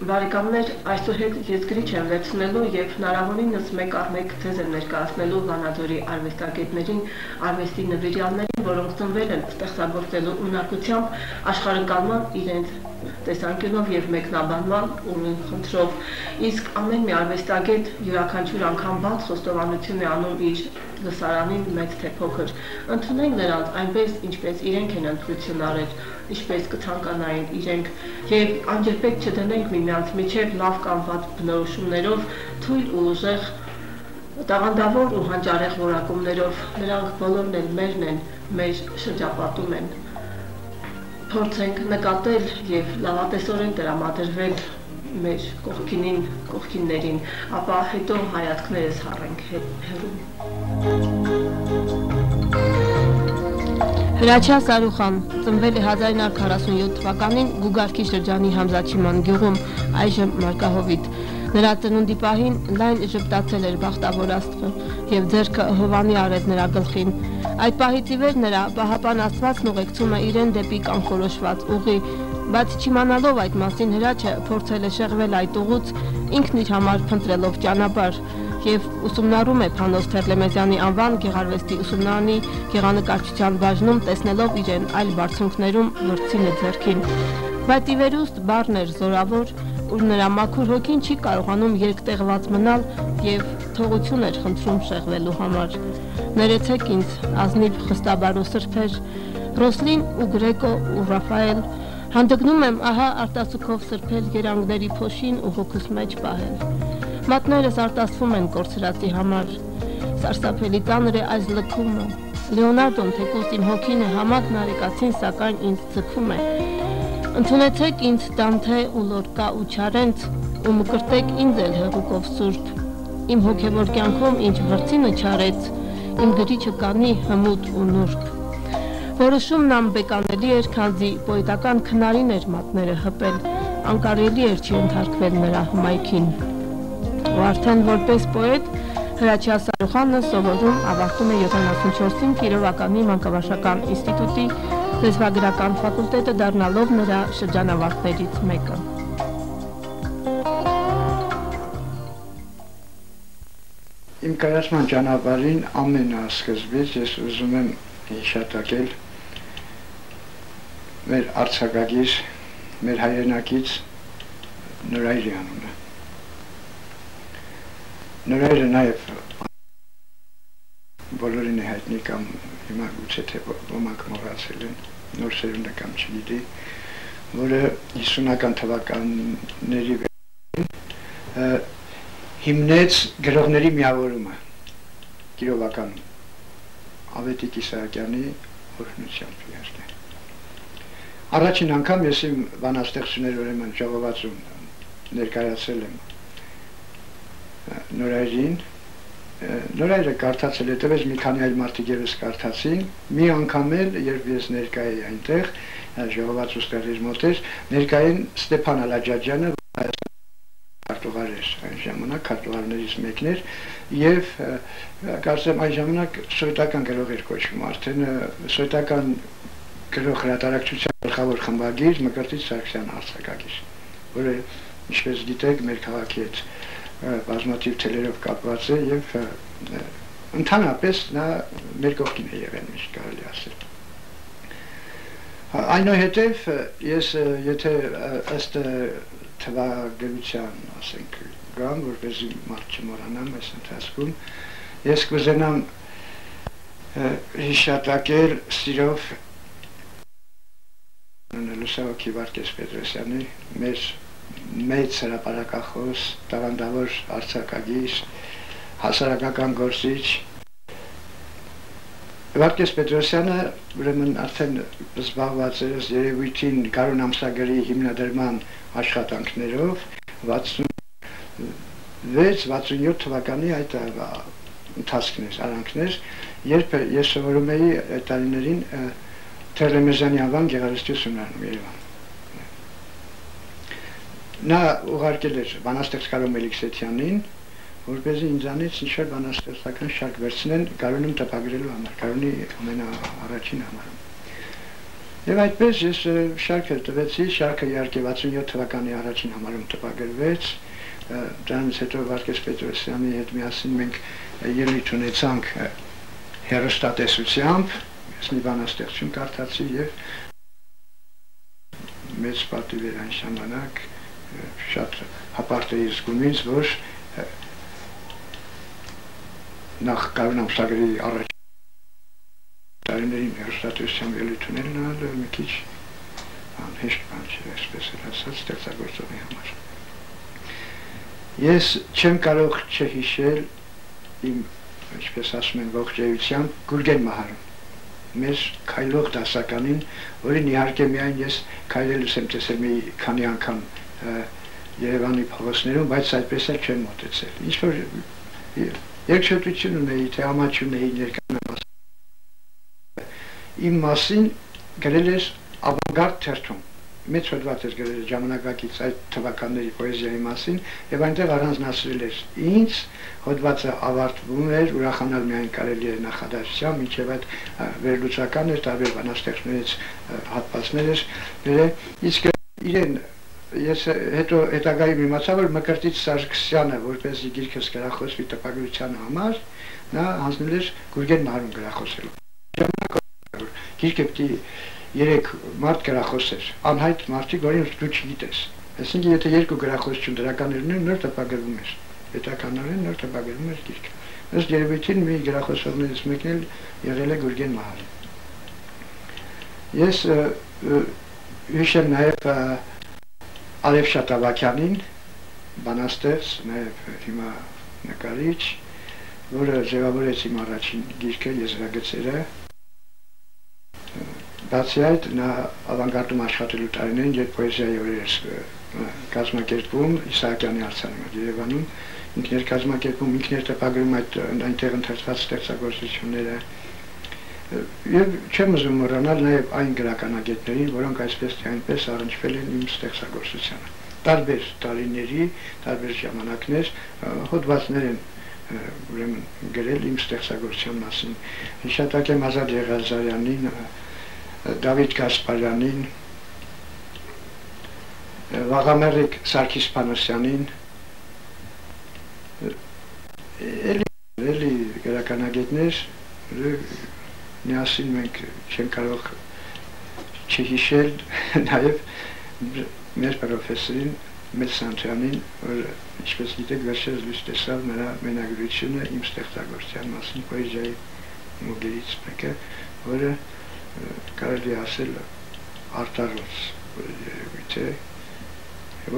Բարեկամներ, այսօր ես գրիչ եմ վերցնելու և հնարավորինս մեկ առ մեկ ձեզ եմ ներկայացնելու Վանաձորի արվեստագետներին, արվեստի նվիրյալներին, որոնք ծնվել են ստեղծագործելու ունակությամբ, աշխարհընկալման իրենց տեսանկյունով և մեկնաբանման ու խնդրով, իսկ ամեն մի արվեստագետ յուրաքանչյուր անգամ բաց խոստովանություն է անում իր լսարանին մեծ թե փոքր, ընդունենք նրանց այնպես, ինչպես իրենք են ընտրություն արել, ինչպես կցանկանային իրենք, և անջրպետ չդնենք միմյանց միջև լավ կամ վատ բնորոշումներով, թույլ ու ուժեղ, տաղանդավոր ու հանճարեղ որակումներով, նրանք բոլորն էլ մերն են, մեր շրջապատում են։ Փորձենք նկատել և լավատեսորեն տրամադրվել մեր կողքիններին, ապա հետո հայացքներս հառենք հեռու։ Հրաչյա Սարուխան ծնվել է 1947 թվականին Գուգարքի շրջանի Համզաչիման գյուղում, այժմ Մարգահովիտ։ Նրա ծնունդի պահին լայն ժպտացել էր բախտավոր Աստղը և ձեռքը հովանի արեց նրա գլխին։ Այդ պահից ի վեր նրա պահապան Աստվածն ուղեկցում է իրեն դեպի կանխորոշված ուղի, բայց չիմանալով այդ մասին Հրաչը փորձել է շեղվել այդ ուղուց, ինքն իր համար փնտրելով ճանապարհ և ուսումնառում է Փանոս Թերլեմեզյանի անվան գեղարվեստի ուսումնարանի գեղանկարչության բաժնում, տեսնելով իրեն այլ բարձունքներում վրձինը ձեռքին։ Բայց ի վերուստ բառն էր զորավոր, ուր նրա մաքուր հոգին չի կարողանում երկտեղված մնալ և թողություն էր խնդրում շեղվելու համար։ Ներեցեք ինձ, ազնիվ խստաբար ու սրբեր, Ռոսլին ու Գրեկո ու Ռաֆայել, հանդգնում եմ ահա արտասուքով սրբել երանգների փոշին ու հոգուս մեջ պահել։ Մատներս արտասվում են կորցրածի համար, սարսափելի ծանր է այս լքումը, Լեոնարդոն թեկուզ իմ հոգին է համակ նարեկացին, սակայն ինձ ձգում է։ Ընդունեցեք ինձ Դանթե ու Լորկա ու Չարենց ու մկրտեք ինձ էլ հեղուկով սուրբ, իմ հոգևոր կյանքում ինչ վրձինը չարեց, իմ գրիչը կանի հմուտ ու նուրբ։ Որոշումն անբեկանելի էր, քանզի պոետական քնարին էր մատները հպել, անկարելի էր չընդհարկվել նրա հմայքին։ Ու արդեն որպես պոետ Հրաչյա Սարուխանը սովորում ավարտում է 74-ին Կիրովականի մանկավարժական ինստիտուտի լեզվագրական ֆակուլտետը, դառնալով նրա շրջանավարտներից մեկը։ Իմ կայացման ճանապարհին ամենասկզբից ես ուզում եմ հիշատակել մեր արձակագիր, մեր հայրենակից Նորայրի անունը։ Նորայրը նաև բոլորին է հայտնի կամ հիմա գուցե թե ոմանք մոռացել են, նոր սերունդը կամ չգիտի, որը 50-ական թվականների վերջին հիմնեց գրողների միավորումը Կիրովականում, Ավետիք Իսահակյանի օրհնությամբ իհարկե։ Առաջին անգամ ես իմ բանաստեղծությունների ուրեմն ժողովածում ներկայացել եմ Նորայրին, Նորայրը կարդացել հետևեց մի քանի այլ մարդիկ ևս կարդացին, մի անգամ էլ, երբ ես ներկա էի այնտեղ, ժողովածուստեղից մոտ էր, ներկա էին Ստեփան Ալաջաջյանը, քարտուղար էր այն ժամանակ, քարտուղարներից մեկն էր, և կարծեմ այն ժամանակ սովետական գրող էր կոչվում, արդեն սովետական գրող հրատարակչության գլխավոր խմբագիր Մկրտիչ Սարգսյան արձակագիր, որը, ինչպես գիտեք, մեր քաղաքի հետ բազմաթիվ թելերով կապված է և ընդհանրապես նա մեր կողքին է եղել, միշտ կարելի ասել։ Այնուհետև ես եթե ըստ թվագրության ասենք գամ, որպեսզի մարդ չմոռանամ այս ընթացքում, Ես կուզենամ հիշատակել սիրով Լուսավորքի Վարդգես Պետրոսյանի, մեր մեծ հրապարակախոս, տաղանդավոր արձակագիր, հասարակական գործիչ։ Վարդգես Պետրոսյանը ուրեմն արդեն զբաղված էր երևույթին Գարուն ամսագրի հիմնադրման աշխատանքներով 66-67 թվականի այդ ընթացքներ, արանքներ, երբ ես սովորում էի այդ տարիներին Թերլեմեզյանի անվան գեղարվեստությունում Երևան։ Նա ուղարկել էր բանաստեղծ Կարո Մելիքսեթյանին, որպեսզի ինձանից ինչ-որ բանաստեղծական շարք վերցնեն Գարունում տպագրելու համար, Գարունի ամենաառաջին համարում։ Եվ այդպես ես շարքը տվեցի, շարքը իհարկե 67 թվականի առաջին համարում տպագրվեց, դրանից հետո Վարդգես Պետրոսյանի հետ միասին մենք ելույթ ունեցանք հեռուստատեսությամբ, ես մի բանաստեղծություն կարդացի եւ մեծ պատիվ էր այն ժամանակ, շատ հպարտ էի զգում ինձ, որ նախ Գարուն ամսագրի առաջ տարիներին հեռուստատեսությամբ ելույթ ունենալը մի քիչ անհեշտ բան չէ, այսպես էլ ասած, ստեղծագործողի համար։ Ես չեմ կարող չհիշել իմ, ինչպես ասում են, ողջեյությամբ Գուրգեն Մահարում, մեր քայլող դասականին, որին իհարկե միայն ես քայլելուց եմ տեսել մի քանի անգամ Երևանի փողոցներում, բայց այդպես էլ չեմ մոտեցել։ Ինչ-որ երկչոտություն ունեի, թե ամաչ ունեի ներկայացնում։ Իմ մասին գրել էր ավանգարդ թերթում, մեծ հոդված էր գրել ժամանակակից այդ թվականների պոեզիայի մասին, եւ այնտեղ առանձնացրել էր ինձ, հոդվածը ավարտվում էր, ուրախանալ միայն կարելի է նախադասությամբ, մինչև այդ վերլուծական էր, տարբեր բանաստեղծներից հատվածներ էր գրել, իսկ իրեն ես հետո հետագայում իմացա, որ Մկրտիչ Սարգսյանը, որպեսզի գիրքս գրախոսվի տպագրության համար, նա հանձնել էր Գուրգեն Մահարում գրախոսելու։ Գիրքը պիտի 3 մարդ գրախոսեր, անհայտ մարդիկ, որին դու չգիտես։ Այսինքն եթե 2 գրախոսություն դրականներ ունեն, նոր տպագրվում էր։ Պետականորեն նոր տպագրվում էր գիրքը։ Ըստ երևույթին մի գրախոսողներից մեկն էլ եղել է Գուրգեն Մահարը։ Ես հիշեմ նաև Արև Շատավակյանին, բանաստեղծ, նաև հիմա նկարիչ, որը ձևավորեց իմ առաջին գիրքը, եզրագծերը։ Բացի այդ, նա ավանգարդում աշխատելու տարիներին, երբ պոեզիայի օրեր կազմակերպում Իսահակյանի արձանը Երևանում, ինքն էր կազմակերպում, ինքն էր տպագրում այնտեղ ընթերցված ստեղծագործությունները։ Եվ չեմ ուզում մոռանալ նաև այն գրականագետներին, որոնք այսպես թե այնպես առնչվել են իմ ստեղծագործությանը։ Տարբեր տարիների, տարբեր ժամանակներ հոդվածներ են ուրեմն գրել իմ ստեղծագործության մասին։ Հիշատակեմ Ազատ Եղիազարյանին, Դավիթ Գասպարյանին, Վաղամերիկ Սարգիս Փանոսյանին, էլի գրականագետներ, միասին մենք չենք կարող չհիշել նաև մեր պրոֆեսորին Մեծ Սանթյանին, որ ինչպես գիտեք վերջերս լույս տեսավ նրա մենագրությունը իմ ստեղծագործության մասին պոեզիայի մոգերից մեկը, որը կարելի ասել արտարոց երևույթ է,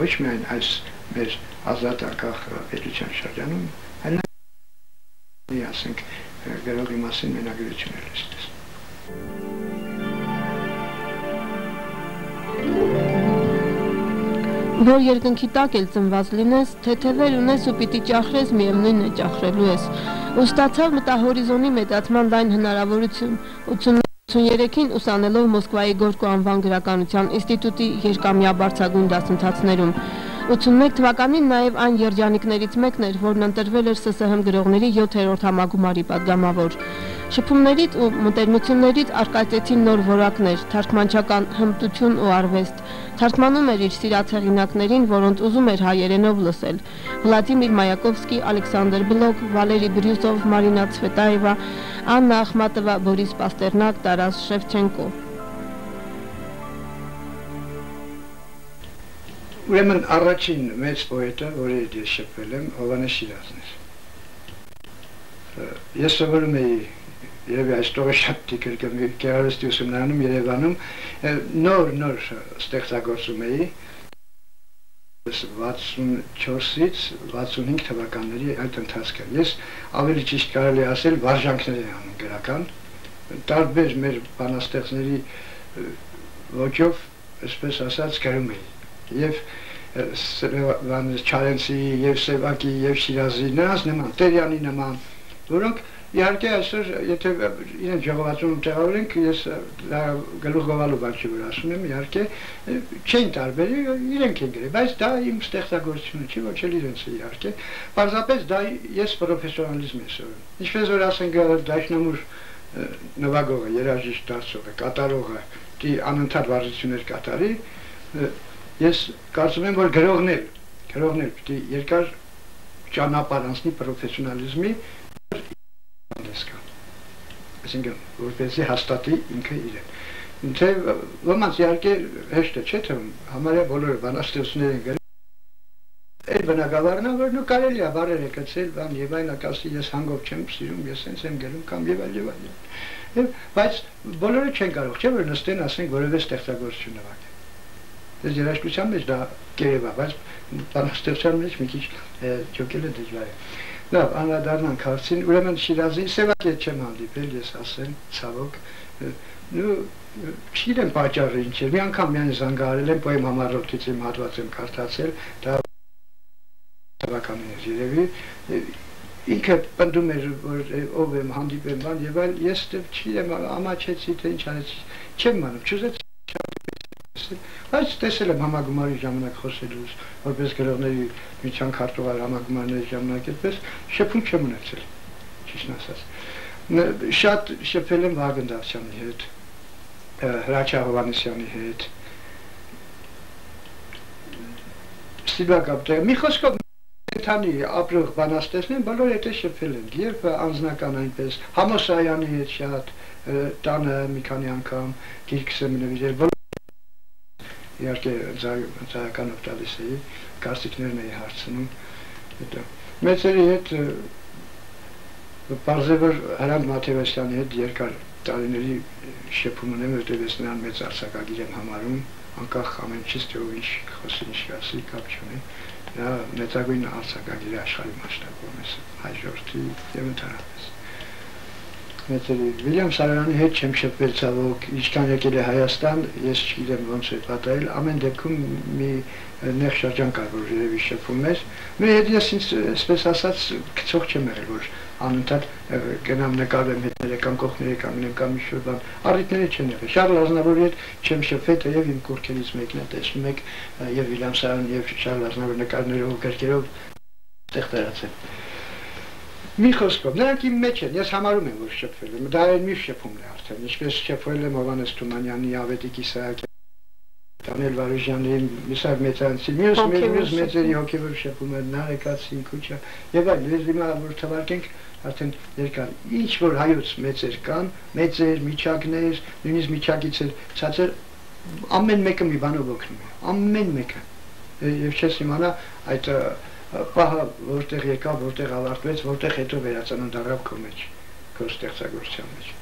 ոչ միայն այս մեր ազատ անկախ պետության շրջանում, այլ ասենք գրողի մասին մենագրություն էլ ես տեսնում։ Որ երկնքի տակ էլ ծնված լինես, թեթևեր ունես ու պիտի ճախրես, միևնույն է ճախրելու ես։ Ու ստացավ մտահորիզոնի մեծացման լայն հնարավորություն, 83-ին ուսանելով Մոսկվայի Գորկու անվան գրականության ինստիտուտի երկամյա բարձրագույն դասընթացներում։ 81 թվականին նաև այն երջանիկներից մեկն էր, որն ընտրվել էր ՍՍՀ գրողների 7-րդ համագումարի պատգամավոր։ Շփումներից ու մտերմություններից արկածեցին նոր որակներ, թարգմանչական հմտություն ու արվեստ։ Թարգմանում էր իր սիրած հեղինակներին, որոնց ուզում էր հայերենով լսել։ Վլադիմիր Մայակովսկի, Ալեքսանդր Բլոկ, Վալերի Բրյուսով, Մարինա Ցվետաևա, Աննա Ախմատովա, Բորիս Պաստերնակ, Տարաս Շևչենկո։ Ուրեմն առաջին մեծ պոետը, որի հետ ես շփվել եմ, Հովհաննես Շիրազն էր։ Ես սովորում էի երևի այս տողը շատ տիկր գեղարվեստի ուսումնարանում Երևանում նոր ստեղծագործում էի 64-ից 65 թվականների այդ ընթացքում ես ավելի ճիշտ կարելի ասել վարժանքներ եմ անում գրական տարբեր մեր բանաստեղծների ոճով այսպես ասած գրում էի եւ Չարենցի եւ Սևակի եւ Շիրազի նրանց նման Տերյանի նման որոնք իհարկե այսօր եթե իրեն ժողովածում տեղավորենք ես գլուխ գովալու բան չի որ ասում եմ իհարկե չեն տարբերի իրենք են գրել բայց դա իմ ստեղծագործությունը չի ոչ էլ իրենց է իհարկե պարզապես դա ես պրոֆեսիոնալիզմ եմ սովորում ինչպես որ ասենք դաշնամուր նվագողը երաժիշտ դասողը կատարողը դի անընդհատ վարժություններ կատարի ես կարծում եմ որ գրողներ պիտի երկար ճանապարհ անցնի պրոֆեսիոնալիզմի այսինքն որպեսզի հաստատի ինքը իրեն թե ոմանց իհարկե հեշտ է չէ թե համարյա բոլորը բանաստեղծություններ են գրել այդ բնագավառն է որ նու կարելի է բառերը կցել բան եւ այլ ակասի ես հանգով չեմ սիրում ես հենց եմ գրում կամ եւ այլ բայց բոլորը չեն կարող չէ որ նստեն ասենք որևէ ստեղծագործություն նվագեն Ես երաժշտության մեջ դա կերև է, բայց բանաստեղծության մեջ մի քիչ ջոկելը դժվար է։ Լավ, անդրադառնանք հարցին, ուրեմն Շիրազի Սևակի հետ չեմ հանդիպել, ես ասեմ, ցավոք, չգիտեմ պատճառը ինչ է։ Մի անգամ միայն զանգահարել եմ, պոեմ համառոթից իմ հատված եմ կարդացել, դա թվականին երևի, ինքը պնդում էր, որ ով եմ հանդիպեմ բան եւ այլ, ես չգիտեմ, ամաչեցի թե ինչ արեցի, չեմ մանում, չուզեցի Բայց տեսել եմ համագումարի ժամանակ խոսելուց, որպես գրողների միջան քարտուղար համագումարների ժամանակ այդպես շփում չեմ ունեցել, ճիշտն ասած։ Շատ շփվել եմ Վահագն Դավթյանի հետ, Հրաչյա Հովհաննիսյանի հետ։ Ստիպակ ապտեղ, մի խոսքով Թանի ապրող բանաստեղծներն բոլորը հետ շփվել են, երբ անձնական այնպես, Համոսայանի հետ շատ, տանը մի քանի անգամ գիրքս եմ նվիրել Իհարկե ձայականով տալիս էի, կարծիքներն էի հարցնում Մեծերի հետ պարզ է որ Հրանտ Մաթևոսյանի հետ երկար տարիների շփում ունեմ, որտեղ ես նրան մեծ արձակագիր եմ համարում, անկախ ամեն ինչից թե ով ինչ խոսի, ինչ ասի, կապ չունի Նա մեծագույն արձակագիր է աշխարհի մասշտաբում հայ ժողովրդի եւ ընդհանրապես Մեծերի Վիլյամ Սարյանի հետ չեմ շփվել ցավոք, ինչքան եկել է Հայաստան, ես չգիտեմ ոնց է պատահել, ամեն դեպքում մի նեղ շրջան կար, որ երևի շփվում էր։ Մեր հետ ես ինձ այսպես ասած գցող չեմ եղել, որ անընդհատ գնամ նկարեմ հետները կամ կողքները կանգնեմ կամ ինչ-որ բան, առիթները չեն եղել։ Շարլ Ազնավուրի հետ չեմ շփվել, թեև իմ կողքերից մեկն է, տեսնում եք, եւ Վիլյամ Սարյանը եւ Շարլ Ազնավուրի նկարներով ու գրքերով այդտեղ տարածել։ Մի խոսքով, նրանք իմ մեջ են, ես համարում եմ, որ շփվել եմ, դա էլ մի շփումն է արդեն, ինչպես շփվել եմ Հովհաննես Թումանյանի, Ավետիք Իսահակյանի, Դանիել Վարուժյանի, Միսակ Մեծանցի, մյուս մեծերի հոգևոր շփումը, Նարեկացին, Քուչա, եւ այլ, ես հիմա որ թվարկենք արդեն երկար, ինչ որ հայոց մեծեր կան, մեծեր, միջակներ, նույնիսկ միջակից էլ ցածր, ամեն մեկը մի բանով օգնում է, ամեն մեկը, եւ չես իմանա այդ Պահը որտեղ եկավ, որտեղ ավարտվեց, որտեղ հետո վերածնունդ առավ քո մեջ, քո ստեղծագործության մեջ։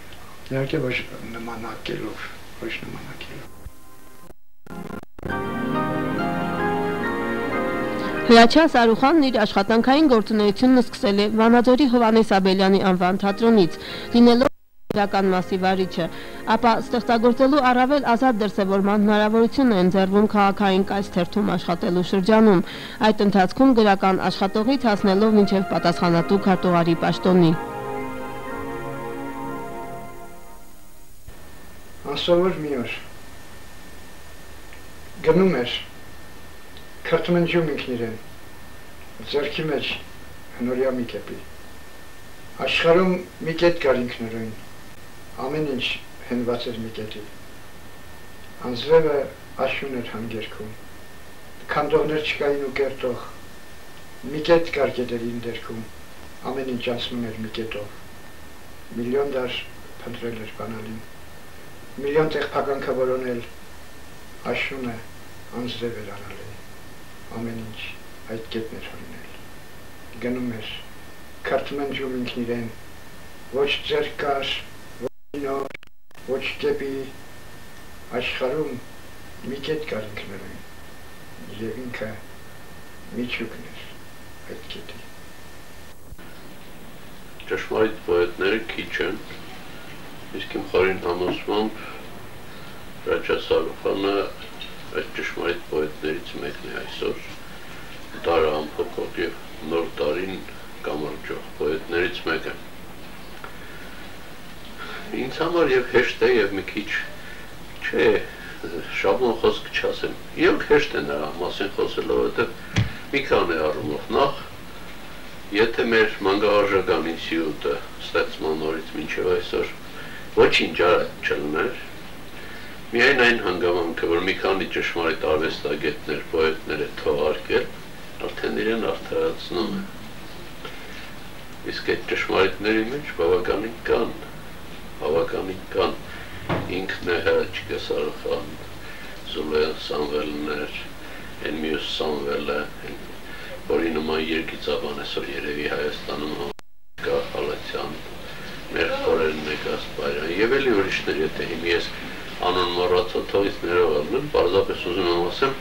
Իհարկե ոչ նմանակելով, ոչ նմանակելով։ Հրաչյա Սարուխանն իր աշխատանքային գործունեությունն սկսել է Վանաձորի Հովհաննես Աբելյանի անվան թատրոնից, լինելով իրական մասի վարիչը, ապա ստեղծագործելու առավել ազատ դրսևորման հնարավորություն է ընձեռվում քաղաքային կայս թերթում աշխատելու շրջանում, այդ ընթացքում գրական աշխատողից հասնելով մինչև պատասխանատու քարտուղարի պաշտոնի։ Անսովոր մի օր գնում էր, քրթմնջում ինքն իրեն, ձեռքի մեջ հնորյա մի կեպի, աշխարհում մի կետ կար ինքնուրույն, ամեն ինչ հենված էր մի կետի, անձրևը աշուն էր հանգերքում, քանդողներ չկային ու կերտող, մի կետ կար կետերին դերքում, ամեն ինչ անցնում էր մի կետով, միլիոն դար փնտրել էր բանալին, միլիոն տեղ փականքը որոնել, աշուն է, անձրև էր անալի, ամեն ինչ այդ կետն էր հորինել, գնում էր, կարծում են ջուրին իրեն, ոչ ձերկար, ոչ նոր, ոչ կեպի աշխարհում մի կետ կար ինքներում, և ինքը միջուկն էր այդ կետի։ Ճշմարիտ պոետները քիչ են, իսկ իմ խորին համոզմամբ Ռաջա Սարուխանը այդ ճշմարիտ պոետներից մեկն է այսօր, դարը ամփոփող և նոր տարին կամրջող պոետներից մեկը։ Ինձ համար և հեշտ է և մի քիչ չէ, շաբլոն խոսք չասեմ, իհոք հեշտ է նրա մասին խոսելով, որտեղ մի քանի առումով նախ, եթե մեր մանկավարժականի սիուտը ստեղծման օրից մինչև այսօր ոչինչ արած չլներ, միայն այն հանգամանքը, որ մի քանի ճշմարիտ արվեստագետներ, պոետներ է թողարկել, արդեն իրեն արդարացնում է։ Իսկ այդ ճշմարիտների մեջ բավականին կան, ինքն է Հրաչիկը Սարուխան, Զուլեան Սամվելներ, են մյուս Սամվելը, որի նման երգիծաբան այսօր երևի Հայաստանում կա Հալացյան, մեր խորերն է Գասպարյան, և էլի ուրիշներ, եթե հիմի ես անուն մոռացա թողից ներողալն, պարզապես ուզում եմ ասեմ,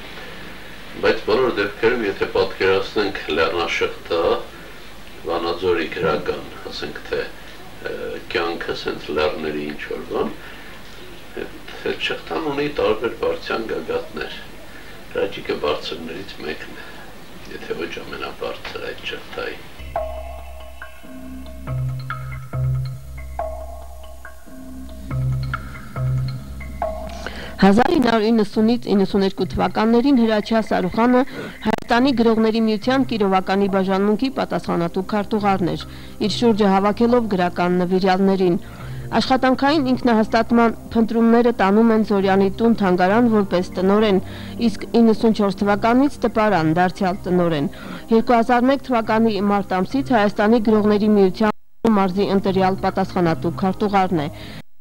բայց բոլոր դեպքերում, եթե պատկերացնենք Լեռնաշղթա, Վանաձորի գրական, ասենք թե կյանքը, սենց լեռների ինչ-որ բան, այդ շղթան ունի տարբեր բարձրության գագաթներ, Հրաչիկը բարձրներից մեկն է, եթե ոչ ամենաբարձր այդ շղթայի։ 1990-92 թվականներին Հրաչյա Սարուխանը Հայաստանի գրողների միության Կիրովականի բաժանմունքի պատասխանատու քարտուղարն էր, իր շուրջը հավաքելով գրական նվիրյալներին։ Աշխատանքային ինքնահաստատման փնտրումները տանում են Զորյանի տուն-թանգարան որպես տնօրեն, իսկ 94 թվականից տպարան դարձյալ տնօրեն։ 2001 թվականի մարտ ամսից Հայաստանի գրողների միության մարզի ընտրյալ պատասխանատու քարտուղարն է։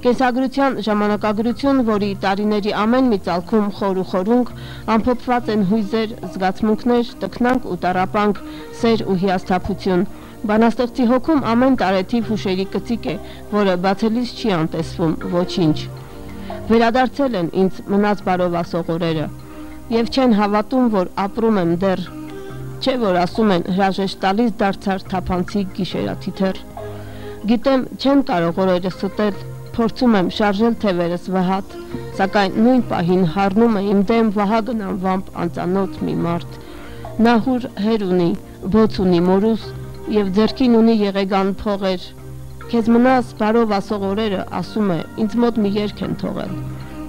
Կենսագրության ժամանակագրություն, որի տարիների ամեն մի ծալքում խոր ու խորունկ, ամփոփված են հույզեր, զգացմունքներ, տքնանք ու տառապանք, սեր ու հիասթափություն։ Բանաստեղծի հոգում ամեն տարեթիվ հուշերի կծիկ է, որը բացելիս չի անտեսվում ոչինչ։ Վերադարձել են ինձ մնաց բարով ասող օրերը, և չեն հավատում, որ ապրում եմ դեռ, չէ որ ասում են հրաժեշտ տալիս դարձար թափանցիկ գիշերաթիթեռ։ Գիտեմ, չեն կարող օրերս ստել, փորձում եմ շարժել թևերս վհատ, սակայն նույն պահին հառնում է իմ դեմ վահագն անվամբ անծանոթ մի մարդ։ Նա հուր հեր ունի, ոց ունի մորուս, և ձեռքին ունի եղեգան փողեր։ Քեզ մնաս բարով ասող օրերը, ասում է, ինձ մոտ մի երգ են թողել։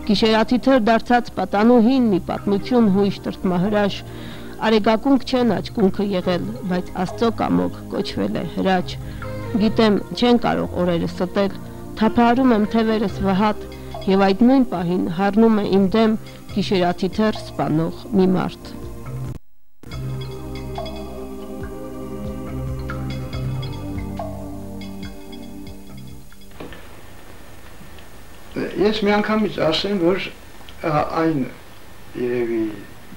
Գիշերաթիթեռ դարձած պատանուհին մի պատմություն հույժ տրտմահրաշ, արեգակունք չեն աչկունքը եղել, բայց Աստծո կամոք կոչվել է հրաչ։ Գիտեմ, չեն կարող օրերս ստել, թափահարում եմ թևերս վհատ, և այդ նույն պահին հառնում է իմ դեմ գիշերաթիթեռ սպանող մի մարդ։ Ես մի անգամից ասեմ, որ այն երևի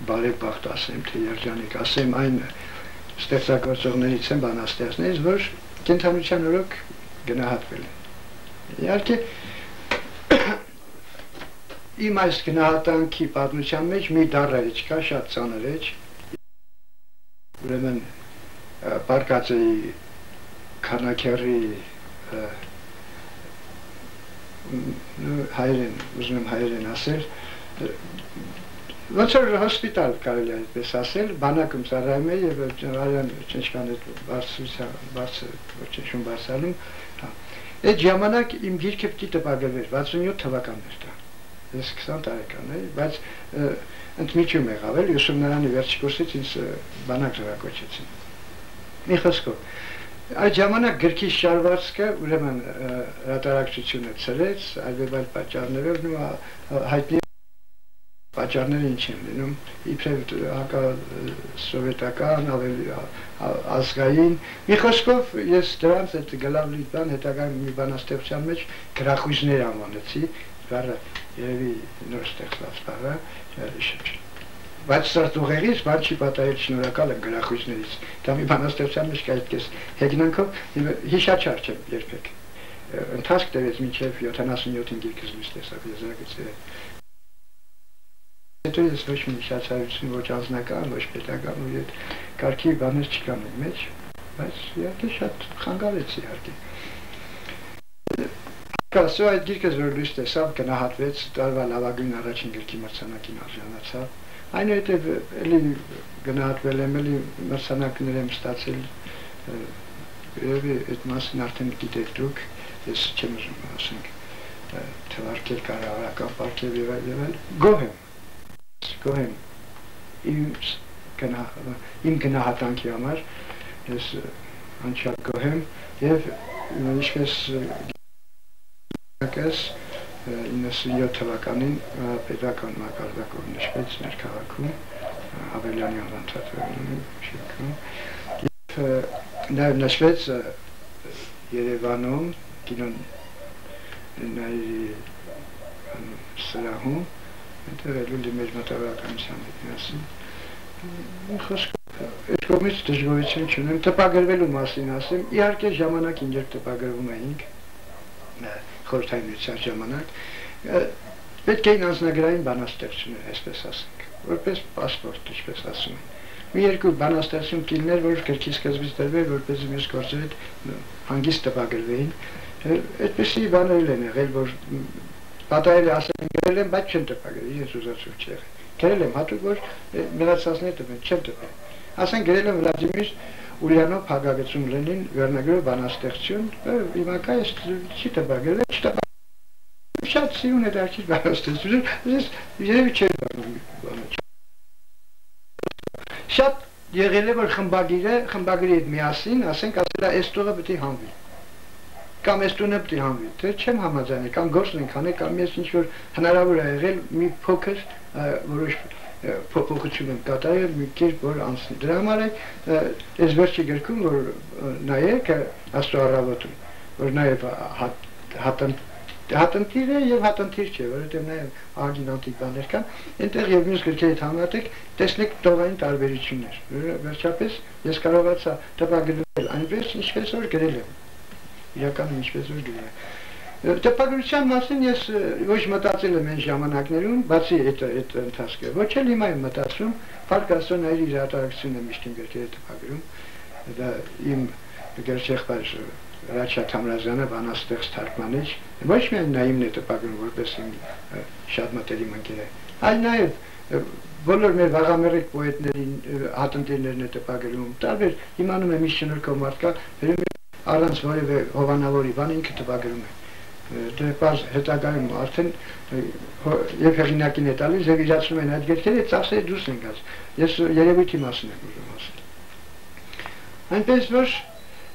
բարեբախտ ասեմ, թե երջանիկ ասեմ, այն ստեղծագործողներից են, բանաստեղծներից, որ կենդանության օրոք գնահատվել են։ Իհարկե, իմ այս գնահատանքի պատմության մեջ մի դառ էջ կա, շատ ծանր էջ, ուրեմն պարկած էի Քարնակերի հայերեն, ուզում եմ հայերեն ասել, ոնց որ հոսպիտալ կարելի այդպես ասել, բանակում ծառայում էի և արյան չնչկան բարձրանում, այդ ժամանակ իմ գիրքը պիտի տպագրվեր, 67 թվականներ դա, ես 20 տարեկան էի, բայց ընդմիջում եղավ էլ, ուսումնարանի վերջի կուրսից ինձ բանակ զորակոչեցին։ Մի խոսքով, այդ ժամանակ գրքի շարվածքը, ուրեմն հրատարակչությունը ցրեց, այլ պատճառներով ու հայտնի պատճառները ինչ են լինում, իբրև հակասովետական, ավելի ազգային, մի խոսքով ես դրանց այդ գլավլի բան հետագայում մի բանաստեղծության մեջ գրախույզներ անվանեցի, բառը երևի նոր ստեղծված բառը, բայց ստուղերից բան չի պատահել, շնորհակալ եմ գրախույսներից։ Դա մի բանաստեղծության մեջ կա այդպես հեգնանքով հիշաչար չեմ երբեք։ Ընթացք տևեց մինչև 77-ին գիրքս լույս տեսավ եզրագծերը։ Հետո ես ոչ մի հիշացարություն, ոչ անձնական, ոչ պետական ու այդ կարգի բաներ չկան իմ մեջ, բայց իհարկե շատ խանգարեց իհարկե։ Կասո այդ գիրքս որ լույս տեսավ գնահատվեց տարվա լավագույն առաջին գրքի մրցանակին արժանացավ։ Այնուհետև էլի գնահատվել եմ, էլի մրցանակներ եմ ստացել, երևի այդ մասին արդեն գիտեք դուք, ես չեմ ուզում ասենք թվարկել կառավարական պարգև եւ այլ, գոհ եմ իմ գնահատանքի համար, ես անչափ գոհ եմ եւ ինչպես 97 թվականին պետական մակարդակով նշվեց մեր քաղաքում Ավելյանի անվան թատրոնում շենքում եւ նաեւ նշվեց Երևանում կինոնայի սրահում այնտեղ ելույթ մեր մտավորականության հետ միասին այդ կողմից դժգոհություն չունեմ տպագրվելու մասին ասեմ իհարկե ժամանակին երբ տպագրվում էինք խորհրդային ժամանակ պետք է անձնագրային բանաստեղծություններ, այսպես ասենք, որպես պասպորտ, ինչպես ասում են։ Մի երկու բանաստեղծություն կիլներ, որ գրքի սկզբից դրվել, որպես մյուս գործեր հանգիստ տպագրվեին, այդպեսի բաներ են եղել, որ պատահել է ասել գրել եմ, բայց չեմ տպագրել, ես ուզածով չի եղել։ Գրել եմ հատուկ, որ մնացածները տպել, չեմ տպել։ Ասենք գրել եմ Վլադիմիր Ուլյանով հագագծում Լենին վերնագրով բանաստեղծություն, հիմա կա ես չի տպագրել, չտպագրել։ Շատ սիրուն է դարձի բանաստեղծություն, ես երևի չէր բանում։ Շատ եղել է, որ խմբագրի հետ միասին, ասենք ասել է այս տողը պետք է հանվի։ Կամ այս տունը պետք է հանվի, թե չեմ համաձայնել, կամ գործն ենք անել, կամ ես ինչ-որ հնարավոր է եղել մի փոքր որոշ փոփոխություն եմ կատարել մի կերպ որ անցնի։ Դրա համար այս վերջի գրքում որ նայեք աստծո առավոտում, որ նաև հատնտիր է եւ հատնտիր չէ, որովհետեւ նաև ագին անտիկ բաներ կան, այնտեղ եւ մյուս գրքերից համատեք տեսնեք տողային տարբերություններ։ Վերջապես ես կարողացա տպագրել այնպես ինչպես որ գրել եմ։ Իրականում ինչպես որ գրել եմ։ Տպագրության մասին ես ոչ մտածել եմ այն ժամանակներում, բացի այդ ընթացքը, ոչ էլ հիմա եմ մտածում, փառք Աստծո նայր իր հատարակցությունը միշտ իմ գրքերը տպագրում, դա իմ գրչեղբայր Ռաչա Թամրազյանը բանաստեղծ թարգմանիչ, ոչ միայն նա իմն է տպագրում, որպես իմ շատ մտերիմ ընկեր է, այլ նաև բոլոր մեր վաղամերիկ պոետներին, հատնտիրներն է տպագրում, տարբեր իմանում եմ իս շնորհքով մարդկա, առանց որևէ հովանավորի բան ինքը տպագրում է։ Դե հետագայում արդեն եւ հեղինակին է տալիս եւ իրացնում են այդ գրքերը ծախսերը դուրս են գալիս։ Ես երևույթի մասին եմ ուզում ասել։ Այնպես որ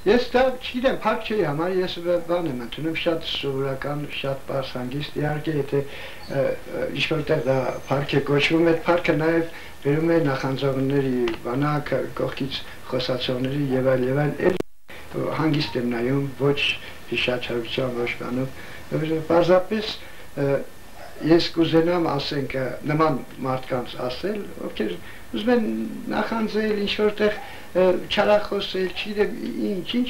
ես դա չգիտեմ, փառք չէի համար, ես բան եմ ընդունում շատ սովորական, շատ բարձ հանգիստ, իհարկե եթե ինչ-որտեղ դա փառք է կոչվում, այդ փառքը նաեւ վերում է նախանձողների բանակ, կողքից խոսացողների եւ այլ հանգիստ եմ նայում, ոչ հիշաչարության ոչ բանով, պարզապես ես կուզենամ ասենք նման մարդկանց ասել, ովքեր ուզում են նախանձել, ինչ-որտեղ չարախոսել, չգիտեմ ինչ,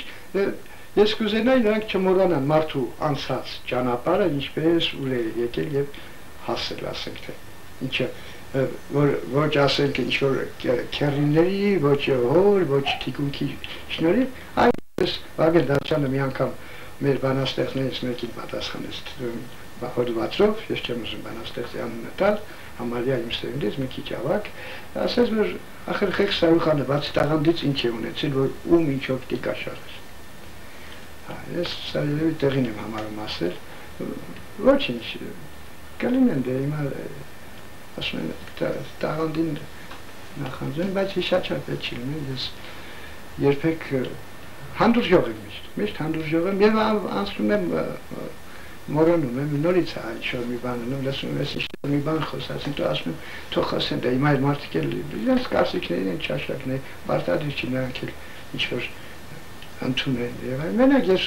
ես կուզենայի նրանք չմոռանան մարդու անցած ճանապարհը, ինչպես ուր է եկել եւ հասել, ասենք թե ինչը ոչ ասել թե ինչ-որ քերիների, ոչ հոր, ոչ թիկունքի շնորհիվ, այլպես Վագել Դավթյանը մի անգամ մեր բանաստեղծներից մեկին պատասխանեց հոդվածով, ես չեմ ուզում բանաստեղծի անունը տալ, համարյա իմ սերնդից մի քիչ ավագ, ասեց որ ախր Խեխ Սարուխանը բացի տաղանդից ինչ է ունեցել, որ ում ինչով պիտի կաշառել։ Ես սա երևի տեղին եմ համարում ասել, ոչինչ, կլինեն դե հիմա ասում են տաղանդին նախանձում, բայց հիշաչափ է չի լինել, ես երբեք հանդուրժող եմ միշտ հանդուրժող եմ եւ անցնում եմ մորոնում եմ նորից այլ մի բան ունում լսում ես ինչ մի բան խոսացին դու ասում եմ թող խոսեն դա հիմա մարդիկ էլ իրենց կարծիքներին են ճաշակներ պարտադիր չի նրանք էլ ինչ որ ընդունել եւ մենակ ես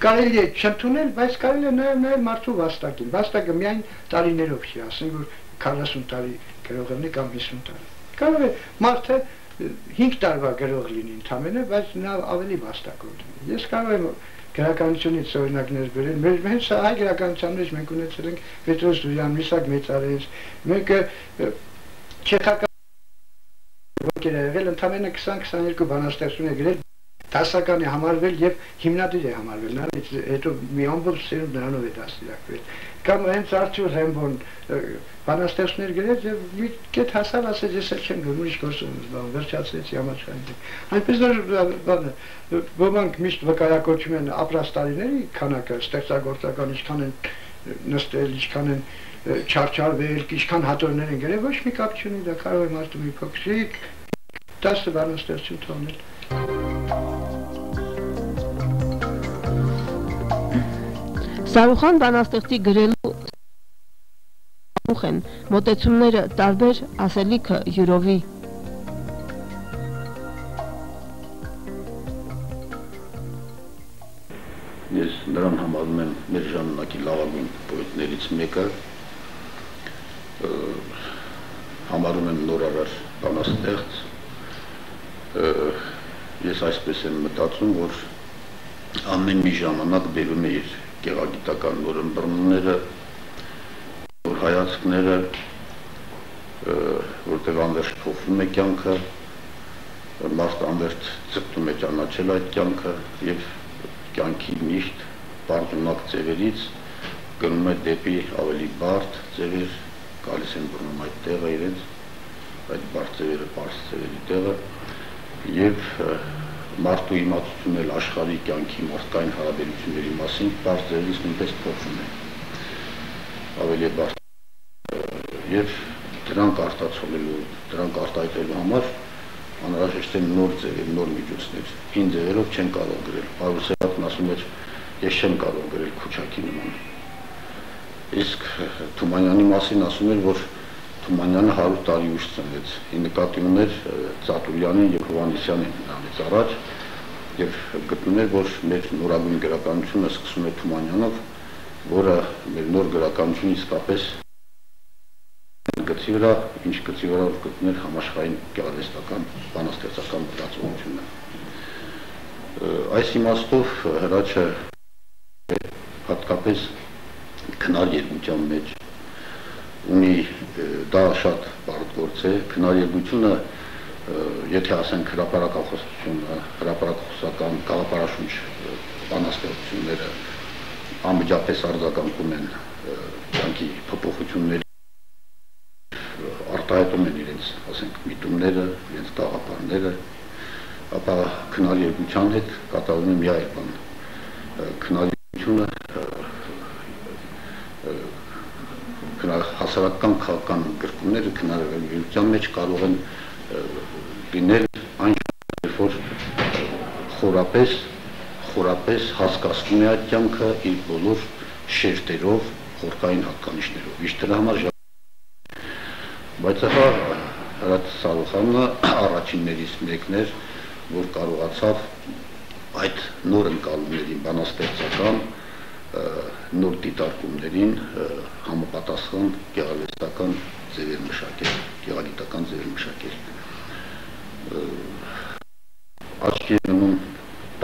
կարելի է չընդունել բայց կարելի է նաեւ մարդու վաստակին վաստակը միայն տարիներով չի ասենք որ 40 տարի գրող լինի կամ 50 տարի։ Կարող է մարդը 5 տարվա գրող լինի ընդամենը, բայց նա ավելի վաստակով լինի։ Ես կարող եմ գրականությունից օրինակներ բերել։ Մեր հենց հայ գրականության մեջ մենք ունեցել ենք Պետրոս Դուրյան, Միսակ Մեծարես, մեկը չեխական ոգեր է եղել, ընդամենը 20-22 բանաստեղծություն է գրել, դասական է համարվել եւ հիմնադիր է համարվել, նրանից հետո մի ամբողջ սերունդ նրանով է դաստիարակվել։ Կամ հենց Արթուր Ռեմբոն բանաստեղծություններ գրեց եւ մի կետ հասավ, ասեց ես էլ չեմ գրում, ուրիշ գործով եմ զբաղվում, վերջացրեցի համաշխարհային։ Այնպես որ ոմանք միշտ վկայակոչում են ապրած տարիների քանակը, ստեղծագործական ինչքան են նստել, ինչքան են չարչարվել, ինչքան հատորներ են գրել, ոչ մի կապ չունի, դա կարող է մարդու մի փոքրիկ 10 բանաստեղծություն թողնել։ Սարուխան բանաստեղծի գրելու են մոտեցումները տարբեր, ասելիքը յուրովի։ Ես նրան համարում եմ մեր ժամանակի լավագույն պոետներից մեկը, համարում եմ նորարար բանաստեղծ, ես այսպես եմ մտածում, որ ամեն մի ժամանակ բերում է իր գեղագիտական նոր ըմբռնումները, նոր հայացքները, որտեղ անվերջ փոխվում է կյանքը, մարդ անվերջ ձգտում է ճանաչել այդ կյանքը եւ կյանքի միշտ բարձունակ ձևերից գնում է դեպի ավելի բարդ ձևեր, գալիս են բռնում այդ տեղը իրենց, այդ բարդ ձևերը պարզ ձևերի տեղը եւ մարդու իմացությունն էլ աշխարհի կյանքի մարդկային հարաբերությունների մասին բարձ ձևից նույնպես փոխվում է ավելի բարդ եւ դրանք արտացոլելու, դրանք արտահայտելու համար անհրաժեշտ են նոր ձևեր, նոր միջոցներ։ Հին ձևերով չեն կարող գրել։ Պարուսեվատն ասում էր, ես չեմ կարող գրել Քուչակի նման։ Իսկ Թումանյանի մասին ասում էր, որ Թումանյանը 100 տարի ուշ ծնվեց։ Ի նկատի ուներ Ծատուրյանին եւ Հովհաննիսյանին նրանից առաջ եւ գտնում էր, որ մեր նորագույն գրականությունը սկսում է Թումանյանով, որը մեր նոր գրականությունը իսկապես գծի վրա, ինչ գծի վրա գտնել համաշխարհային գեղարվեստական բանաստեղծական մտածողությունը։ Այս իմաստով Հրաչը հատկապես քնար երկության մեջ ունի, դա շատ բարդ գործ է, քնար երկությունը, եթե ասենք հրապարակախոսությունը, հրապարակախոսական գաղափարաշունչ բանաստեղծությունները անմիջապես արձագանքում են կյանքի փոփոխությունների, արտահայտում են իրենց, ասենք, միտումները, իրենց գաղափարները, ապա քնար երկության հետ կատարվում է մի այլ բան։ Քնար երկությունը հասարակական քաղաքական գրկումները քննարկության մեջ կարող են լինել այն որ խորապես հասկացնում է այդ կյանքը իր բոլոր շերտերով, խորքային հատկանիշներով։ Իշտ դրա համար բայց ահա Հրաչ Սարուխանը առաջիններից մեկն էր, որ կարողացավ այդ նոր ընկալումներին բանաստեղծական նոր դիտարկումներին համապատասխան գեղարվեստական ձևեր մշակել, գեղագիտական ձևեր մշակել։ Աչքի է մնում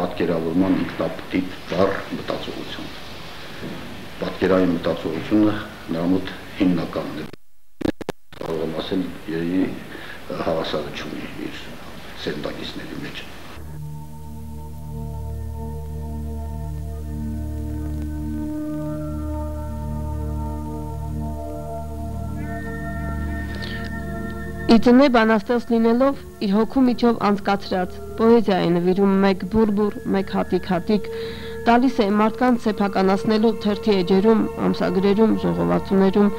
պատկերավորման ինքնապտիտ վառ մտածողություն։ Պատկերային մտածողությունը նրա մոտ հիմնականն է։ Կարող եմ ասել, երևի հավասարը չունի իր սերնդակիցների մեջ։ Իծնե բանաստեղծ լինելով իր հոգու միջով անցկացրած պոեզիա է նվիրում մեկ բուրբուր, մեկ հատիկ, տալիս է մարդկանց սեփականացնելու թերթի էջերում, ամսագրերում, ժողովածուներում,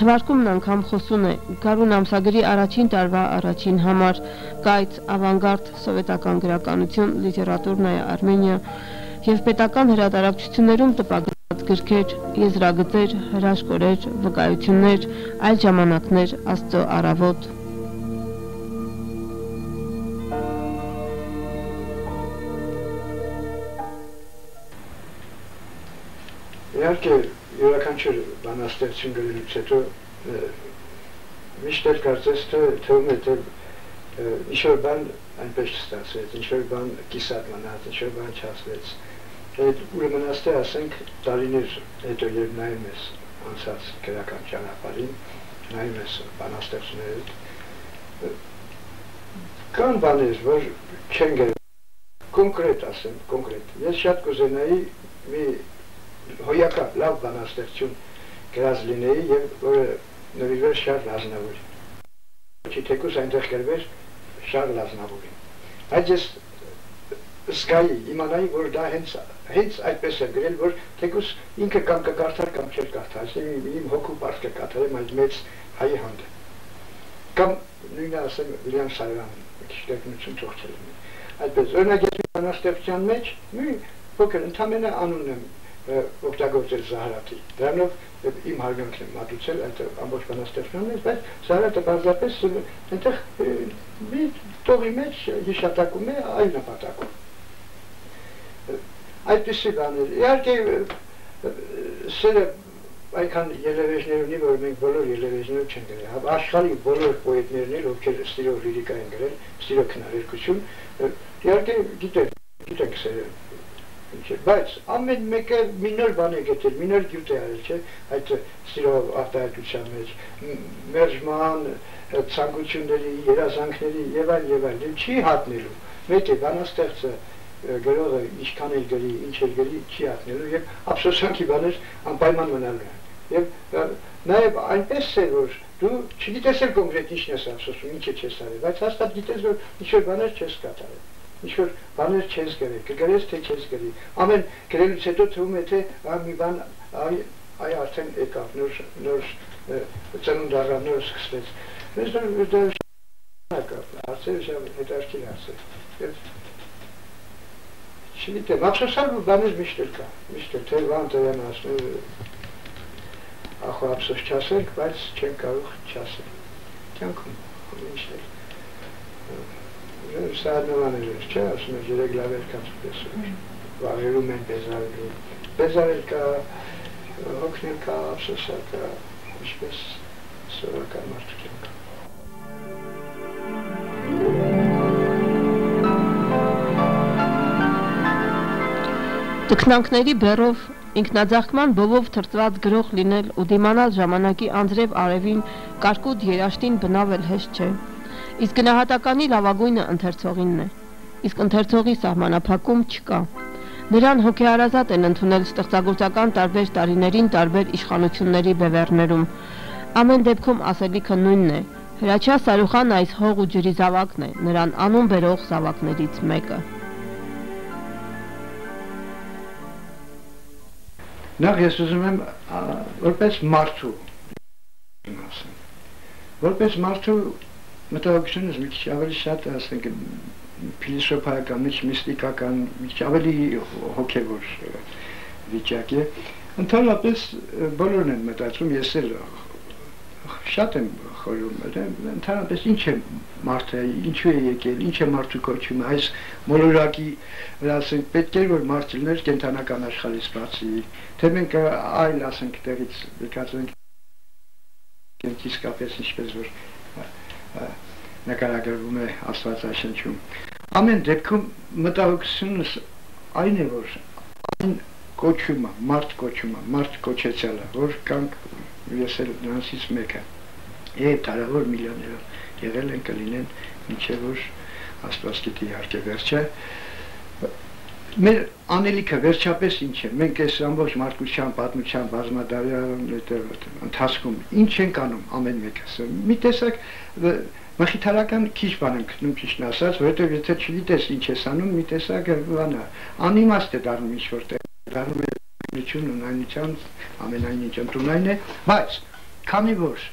թվարկումն անգամ խոսուն է Գարուն ամսագրի առաջին տարվա առաջին համար, կայծ, ավանգարդ, սովետական գրականություն, լիտերատուրնայա Արմենիա եւ պետական հրատարակչություններում տպագրված գրքեր, եզրագծեր, հրաշքորեր, վկայություններ, այլ ժամանակներ, Աստծո առավոտ։ Իհարկե յուրաքանչյուր բանաստեղծություն գրելուց հետո միշտ էլ կարծես թվում է թե ինչ-որ բան այնպես չստացվեց, ինչ-որ բան կիսատ մնաց, ինչ-որ բան չասվեց։ Ուրեմն աստեղ ասենք տարիներ հետո երբ նայում ես անցած գրական ճանապարհին, նայում ես բանաստեղծները, կան բաներ, որ չեն գրել, կոնկրետ ասեմ, կոնկրետ։ Ես շատ կուզենայի մի հոյակապ լավ բանաստեղծություն գրած լինեի եւ որը նվիրվեր Շարլ Ազնավուրին։ Չի թեկուզ այնտեղ գրվեր Շարլ Ազնավուրին։ Բայց ես զգայի, իմանայի, որ դա հենց այդպես է գրել, որ թեկուզ ինքը կամ կկարդար, կամ չէր կարդար, իմ հոգու պարզ կկատարեմ այդ մեծ հայի հանդեպ։ Կամ նույնը ասեմ Վիլյամ Սարոյանին, մի քիչ տեխնություն թողել եմ։ Այդպես, օրինակ ես բանաստեղծության մեջ մի փոքր ընդամենը անուն եմ օգտագործել Զահրատի։ Դրանով իմ հարգանքն եմ մատուցել այդ ամբողջ բանաստեղծության մեջ, բայց Զահրատը բազմապես այնտեղ մի տողի մեջ հիշատակում է այլ նպատակով։ Այդպիսի բաներ։ Իհարկե սերը այնքան ելևէջներ ունի, որ մենք բոլոր ելևէջները չեն գրել։ Աշխարհի բոլոր պոետներն էլ, ովքեր ստիրով լիրիկա են գրել, ստիրով քնարերգություն, իհարկե գիտենք սերը։ Բայց ամեն մեկը մի նոր բան է գտել, մի նոր գյուտ է արել, չէ՞, այդ ստիրով արտահայտության մեջ, մերժման, ցանկությունների, երազանքների եւ այլ, չի հատնելու։ Մեկ է բանաստեղծը գրողը ինչքան էլ գրի, ինչ էլ գրի, չի հատնելու եւ ափսոսանքի բաներ անպայման մնալու են։ Եվ նաեւ այնպես է, որ դու չգիտես էլ կոնկրետ ինչն ես ափսոսում, ինչ չես արել, բայց հաստատ գիտես, որ ինչ-որ բաներ չես կատարել։ Ինչ-որ բաներ չես գրել, կգրես թե չես գրի։ Ամեն գրելուց հետո թվում է, թե մի բան այ արդեն եկավ, նոր ծնունդ առավ, նոր սկսվեց։ Մեզ դա հարցերը հետաքրքիր հարցեր։ Չգիտեմ, ափսոսալու բաներ միշտ էլ կա, միշտ էլ թե Վան Տերյանը ասում է ախո ափսոս չասենք, բայց չեն կարող չասել։ Կյանքում միշտ էլ Սահարնովաներ էր, չէ, ասում էր երեկ լավ էր կացպես էր, վաղերում են բեզարելու, բեզարել կա, հոգնել կա, ափսոսալ կա, ինչպես սովորական մարդու կյանք։ Տքնանքների բեռով ինքնաձախման բովով թրծված գրող լինել ու դիմանալ ժամանակի անձրև արևին կարկուտ երաշտին բնավել հեշտ չէ։ Իսկ գնահատականի լավագույնը ընթերցողինն է, իսկ ընթերցողի սահմանափակում չկա։ Նրան հոգեհարազատ են ընդունել ստեղծագործական տարբեր տարիներին տարբեր իշխանությունների բևեռներում։ Ամեն դեպքում ասելիքը նույնն է։ Հրաչյա Սարուխան այս հող ու ջրի զավակն է, նրան անուն բերող զավակներից մեկը։ Նախ ես ուզում եմ որպես մարդու ասեմ։ Որպես մարդու մտահոգությունս մի քիչ ավելի շատ ասենք փիլիսոփայական, մի քիչ միստիկական, մի քիչ ավելի հոգևոր վիճակ է։ Ընդհանրապես բոլորն են մտածում, ես էլ շատ եմ խորհում, ընդհանրապես ինչ է մարդը, ինչու է եկել, ինչ է մարդու կոչումը, այս մոլորակի ասենք պետք է որ մարդ լիներ կենթանական աշխարհից բացի, թե մենք այլ ասենք տեղից եկածենք իսկապես ինչպես որ նկարագրվում է Աստվածաշնչում։ Ամեն դեպքում մտահոգությունս այն է, որ այն կոչումը, մարդ կոչեցյալը, որ կանք ես էլ նրանցից մեկը, եւ տարավոր միլիոներով եղել են կլինեն, մինչև որ Աստված գիտի իհարկե վերջը։ Մեր անելիքը վերջապես ինչ է, մենք այս ամբողջ մարդկության պատմության բազմադարյան ընթացքում ինչ ենք անում ամեն մեկը։ Մի տեսակ մխիթարական քիչ բան ենք գտնում ճիշտն ասած, որովհետև եթե չգիտես ինչ ես անում, մի տեսակ բան է, անիմաստ է դառնում ինչ որտեղ, դառնում է նույնություն ունայնության ամենայն ինչ ընդունայն է, բայց քանի որ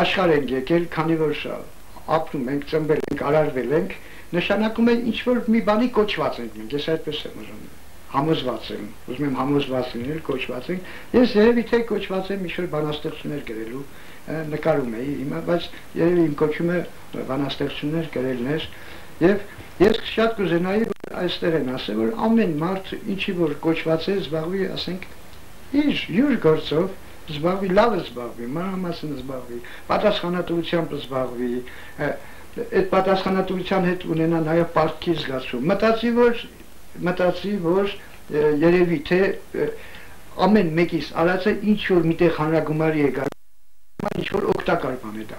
աշխարհ ենք եկել, քանի որ ապրում ենք, ծնվել ենք, արարվել ենք, նշանակում է ինչ որ մի բանի կոչված ենք մենք, ես այդպես եմ ուզում, համոզված եմ, ուզում եմ համոզված լինել, կոչված ենք, ես երևի թե կոչված եմ ինչ-որ բանաստեղծություններ գրելու, նկարում էի հիմա, բայց երևի իմ կոչումը բանաստեղծություններ գրելն էր, եւ ես շատ կուզենայի, որ այստեղ են ասել, որ ամեն մարդ ինչի որ կոչված է, զբաղվի, ասենք, իր յուր գործով, զբաղվի, լավ զբաղվի, մանրամասն զբաղվի, պատասխանատվությամբ զբաղվի, այդ պատասխանատվության հետ ունենա նաև պարտքի զգացում։ Մտածի, որ երևի թե ամեն մեկից արածը ինչ որ միտեղ հանրագումարի է գալիս, ինչ որ օգտակար բան է դա։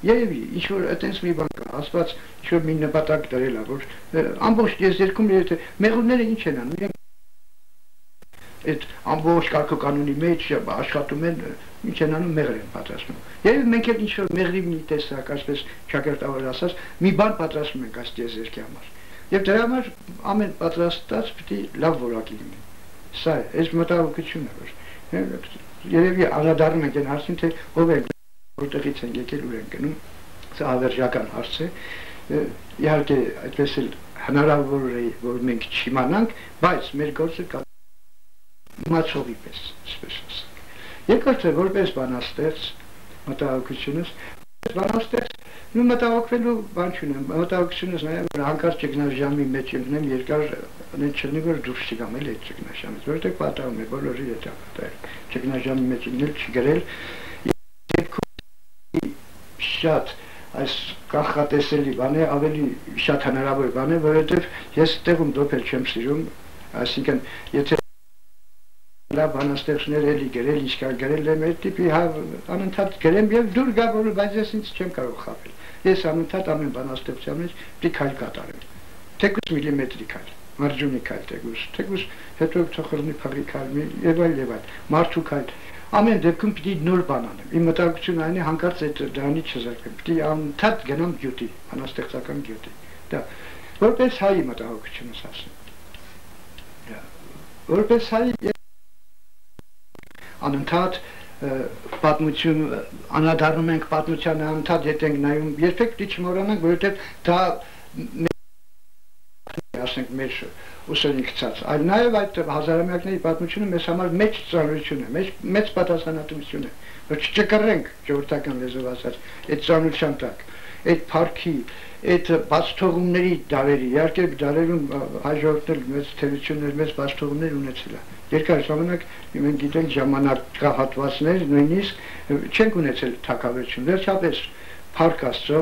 Երևի ինչ որ այտենց մի բան կա, Աստված ինչ որ մի նպատակ դրել է, որ ամբողջ եզերքում մեղուները ինչ են անում, այդ ամբողջ կարգոկանոնի մեջ աշխատում են, ինչ են անում, մեղր են պատրաստում։ Երևի մենք էլ ինչ որ մեղրի մի տեսակ, այսպես շակերտավոր ասած, մի բան պատրաստում ենք այս եզերքի համար։ Եվ դրա համար ամեն պատրաստած պիտի լավ որակի լինի։ Սա է, այս մտահոգությունը, որ երևի անդրադառնում ենք այն հարցին, թե ով է, որտեղից են եկել, ուր են գնում, սա հավերժական հարց է, իհարկե այդպես էլ հնարավոր է, որ մենք չիմանանք, բայց մեր գործը կա մացողի պես, այսպես ասենք։ Երկրորդը որպես բանաստեղծ մտահոգությունս, բանաստեղծ մտահոգվելու բան չունեմ, մտահոգությունս նաև որ հանկարծ ճգնաժամի մեջ ընկնեմ, երկար չլինի որ դուրս չգամ էլ այդ ճգնաժամից, որովհետև պատահում է բոլորի հետ պատահել, ճգնաժամի մեջ ընկնել, չգրել, շատ այս կանխատեսելի բան է, ավելի շատ հնարավոր բան է, որովհետև ես տեղում դոփել չեմ սիրում, այսինքն եթե լավ բանաստեղծներ էլի գրել, ինչ-կա գրել եմ այդ տիպի անընդհատ գրեմ եւ դուր գա որ բայց ես ինձ չեմ կարող խաբել։ Ես անընդհատ ամեն բանաստեղծության մեջ պիտի քայլ կատարեմ։ Թեկուզ միլիմետրի քայլ, մարջունի քայլ թեկուզ հետո թողնի փաղի քայլ եւ այլ մարդու քայլ։ Ամեն դեպքում պիտի նոր բան անեմ։ Իմ մտահոգությունն այն է հանկարծ այդ դրանից չզարկեմ։ Պիտի անընդհատ գնամ գյուտի, բանաստեղծական գյուտի։ Դա որպես հայ մտահոգությունս ասեմ։ Որպես հայ անընդհատ պատմություն անդրադառնում ենք պատմությանը, անընդհատ հետ ենք նայում, երբեք պիտի չմոռանանք, որովհետև դա ասենք մեր ուսերին գցած, այլ նաև այդ հազարամյակների պատմությունը մեզ համար մեծ ծանրություն է, մեծ պատասխանատվություն է, որ չճկռենք ժողովրդական լեզվով ասած, այդ ծանրության տակ, այդ փառքի, այդ բացթողումների դարերի, իհարկե դարերում հայ ժողովուրդն էլ մեծ թերություններ, մեծ բացթողումներ ունեցել է։ Երկար ժամանակ մենք գիտենք ժամանակահատվածներ, նույնիսկ չենք ունեցել թագավորություն, վերջապես փառք Աստծո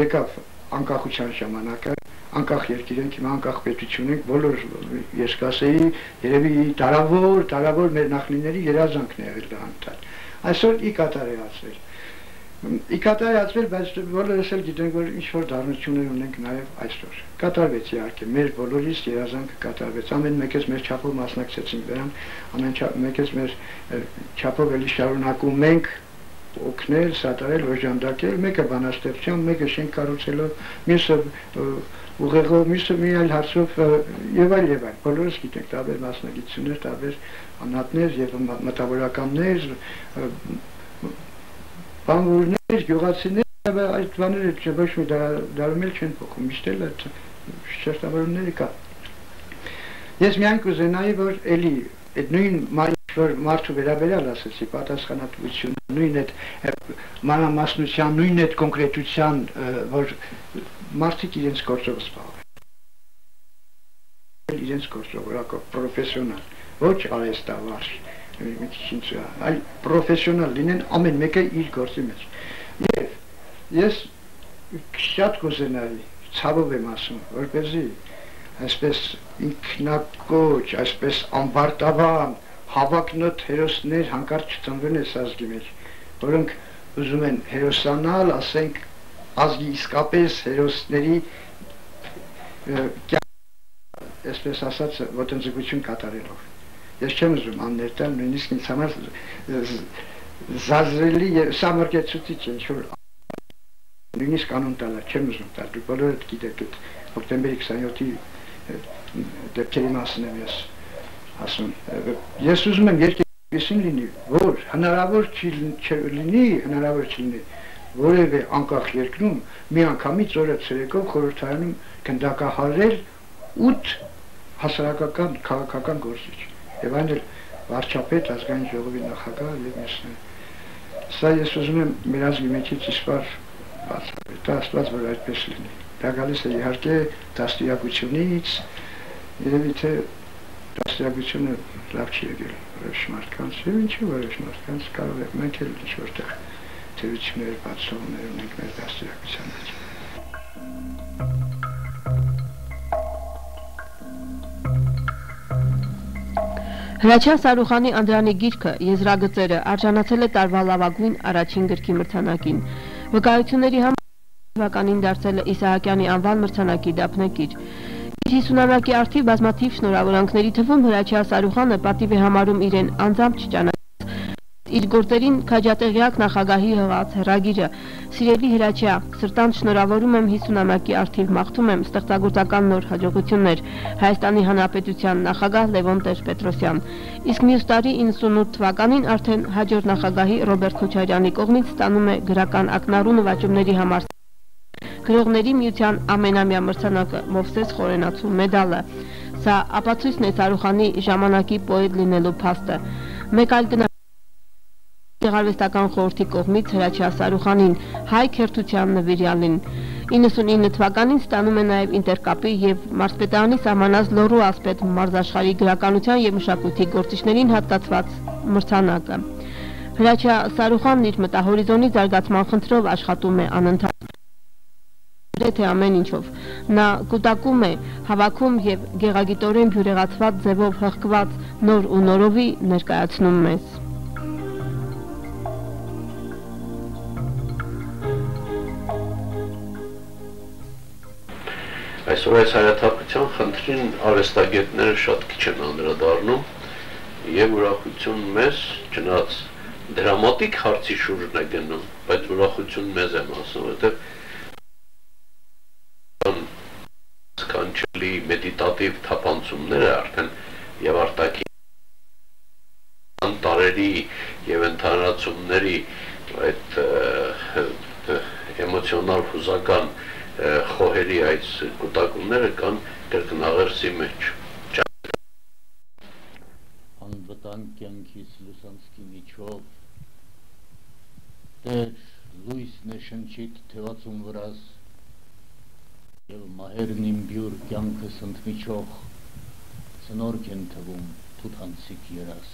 եկավ անկախության ժամանակը, անկախ երկիր ենք, հիմա անկախ պետություն ենք, բոլոր ես կասեի, երևի տարավոր մեր նախնիների երազանքն է եղել դա անընդհատ։ Այսօր ի կատարացվել, բայց բոլորս էլ գիտենք, որ ինչ-որ դառնություններ ունենք նաև այսօր։ Կատարվեց իհարկե, մեր բոլորիս երազանքը կատարվեց, ամեն մեկս մեր չափով մասնակցեցինք դրան, ամեն մեկս մեր չափով էլի շարունակում ենք օգնել, սատարել, օժանդակել, մեկը բանաստեղծությամբ, մեկը շենք կառուցելով, մյուսը ուղեղով, մյուսը մի այլ հարցով եւ այլ, բոլորս գիտենք, տարբեր մասնագիտություններ, տարբեր անհատներ եւ մտավորականներ, բանվորներ, գյուղացիներ, այդ բաները ոչ մի դարում էլ չեն փոխում, միշտ էլ այդ շերտավորումները կա։ Ես միայն կուզենայի, որ էլի այդ նույն որ մարդու վերաբերյալ ասեցի, պատասխանատվություն, նույն այդ մանրամասնության, նույն այդ կոնկրետության, որ մարդիկ իրենց գործով զբաղվեն։ Իրենց գործով, որակով պրոֆեսիոնալ, ոչ արհեստավար, այլ պրոֆեսիոնալ լինեն ամեն մեկը իր գործի մեջ։ Եվ ես շատ կուզենայի, ցավով եմ ասում, որպեսզի այսպես ինքնակոչ, այսպես ամբարտավան հավակնոտ հերոսներ հանկարծ չծնվեն այս ազգի մեջ, որոնք ուզում են հերոսանալ, ասենք, ազգի իսկապես հերոսների այսպես ասած ոտնձգություն կատարելով։ Ես չեմ ուզում աններ տալ, նույնիսկ ինձ համար զազրելի եւ սա մրկեցուցիչ է, ինչ-որ նույնիսկ անուն տալը չեմ ուզում տալ, դուք բոլորդ գիտեք այդ հոկտեմբերի 27-ի դեպքերի մասին եմ ես ասում, ես ուզում եմ երկեսին լինի, որ հնարավոր չլինի, որևէ անկախ երկրում մի անգամից օրը ցերեկով խորհրդարանում գնդակահարել 8 հասարակական քաղաքական գործիչ եւ այն էլ վարչապետ, ազգային ժողովի նախագահ եւ մյուսներ։ Սա ես ուզում եմ մեր ազգի մեջից իսպար բացառել, դա Աստված որ այդպես լինի։ Դա գալիս է իհարկե դաստիարակությունից, երևի թե դաստիարակությունը լավ չի եկել որոշ մարդկանց, եւ ինչի որոշ մարդկանց կարող է մենք էլ ինչ որտեղ թերություններ բացողներ ունենք մեր դաստիարակության մեջ։ Հրաչյա Սարուխանի Անդրանիկ գիրքը «Եզրագծերը» արժանացել է տարվա լավագույն առաջին գրքի մրցանակին։ Վկայությունների համար թվականին դարձել է Իսահակյանի անվան մրցանակի դափնեկիր։ Իր 50-ամյակի արդիվ բազմաթիվ շնորհավորանքների թվում Հրաչյա Սարուխանը պատիվ է համարում իրեն անձամբ չճանաչած իր գործերին քաջատեղյակ նախագահի հղած հեռագիրը։ Սիրելի Հրաչյա, սրտանց շնորհավորում եմ 50-ամյակի արդիվ մաղթում եմ ստեղծագործական նոր հաջողություններ Հայաստանի Հանրապետության նախագահ Լևոն Տեր-Պետրոսյան։ Իսկ մյուս տարի 98 թվականին արդեն հաջորդ նախագահի Ռոբերտ Քոչարյանի կողմից ստանում է գրական ակնառու նվաճումների համար Գրողների միության ամենամյա մրցանակը Մովսես Խորենացու մեդալը։ Սա ապացույցն է Սարուխանի ժամանակի պոետ լինելու փաստը։ Մեկ այլ Գեղարվեստական խորհրդի կողմից Հրաչյա Սարուխանին հայ քերթության նվիրյալին 99 թվականին ստանում է նաև Ինտերկապի եւ Մարզպետարանի սահմանած Լոռու ասպետ մարզաշխարհի գրականության եւ մշակույթի գործիչներին հատկացված մրցանակը։ Հրաչյա Սարուխանն իր մտահորիզոնի զարգացման խնդրով աշխատում է անընդհատ թե ամեն ինչով։ Նա կուտակում է, հավաքում եւ գեղագիտորեն բյուրեղացված ձևով հղկված նոր ու նորովի ներկայացնում մեզ։ Այսօր այս հայաթափության խնդրին արվեստագետները շատ քիչ են անդրադառնում եւ ուրախություն մեզ, չնայած դրամատիկ հարցի շուրջն է գնում, բայց ուրախություն մեզ եմ ասում, որովհետեւ սկանչելի մեդիտատիվ թափանցումները արդեն եւ արտաքին տարերի եւ ընդհանրացումների այդ էմոցիոնալ հուզական խոհերի այդ կուտակումները կան կրկնաղերսի մեջ։ Անվտանգ կյանքից լուսանցքի միջով Տեր լույսն է շնչիտ թևածուն վրաս եւ մահերն իմ բյուր կյանքս ընդմիջող ծնորք են թվում թութանցիկ երաս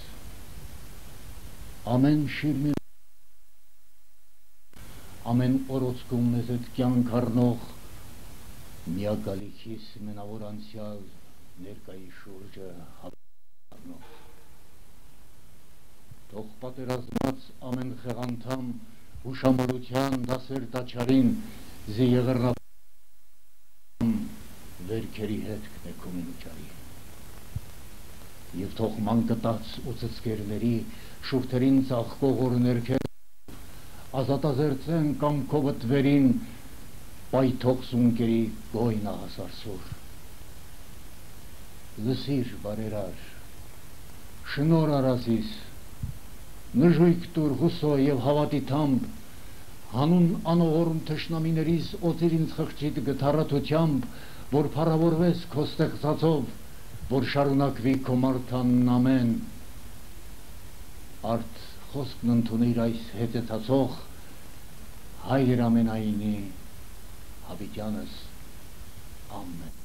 ամեն շիրմի ամեն օրոցքում մեզ այդ կյանք առնող միակալիքիս մենավոր անցյալ ներկայի շուրջը առնող թող պատերազմած ամեն խեղանդամ հուշամոլության դասեր տաչարին զիեղեռնա վերքերի հետ կնեքում ինուճարի և թող մանկտաց ու ծծկերների շուրթերին ծաղկող օր ներքեր ազատազերծեն կամքովը տվերին պայթող սունկերի գոյնա հասարսուր լսիր բարերար շնոր արասիս նժույք տուր հուսո և հավատի թամբ հանուն անողորմ թշնամիներիս օծիր ինձ խղճիտ գթառաթությամբ որ փառավորվես քո ստեղծածով որ շարունակվի քո մարդանն ամեն արդ խոսքն ընդունիր այս հետեցածող հայր ամենայինի հավիտյանս ամեն